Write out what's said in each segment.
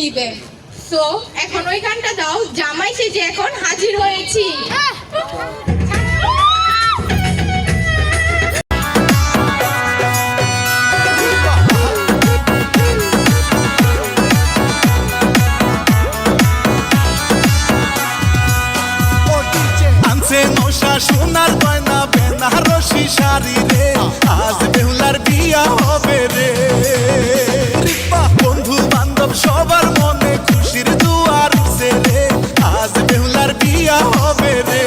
দিবে। সো এখন ওই গানটা দাও, জামাই সেজে এখন হাজির হয়েছি। সোনার গয়না বেনারসি শাড়ি রে, আজ বেহুলার বিয়া হবে রে। বন্ধু বান্ধব সবার মনে খুশির দুয়ার উঠছে রে, আজ বেহুলার বিয়া হবে রে।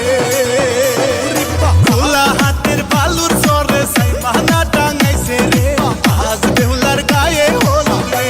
খোলা হাতের বালুর চরে সাই মানা টাঙাইছে রে, আজ বেহুলার গায়ে হলুদ রে।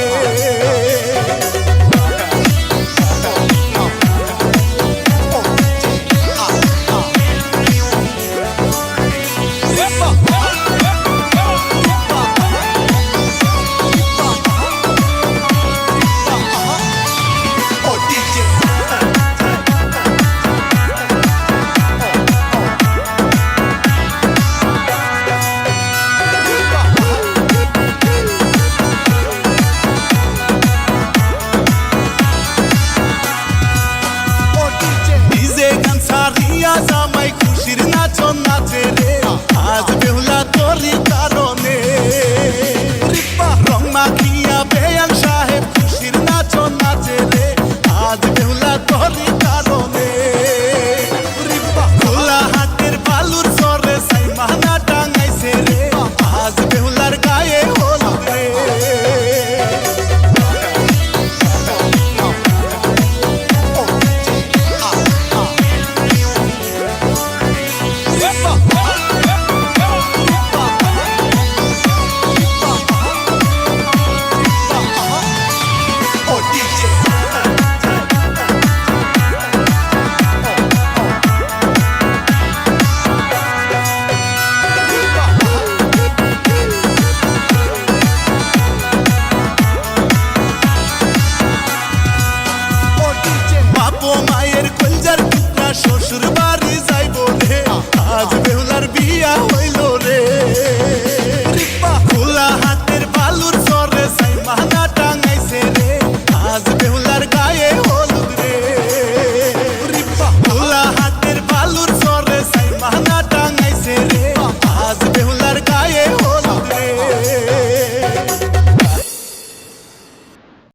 জামাই খুশির নাচন নাচে রে, আজ বেহুলা তোরই কারণে। রং মাখিয়া বেয়ান সাহেব খুশির নাচন নাচে রে, আজ বেহুলা তোরই কারণে। খোলা হাতের বালুর চরে সাই মানা টাঙাইছে রে, আজ বেহুলার গায়ে হলুদ রে। শ্বশুর বাড়ি যাইব রে, আজ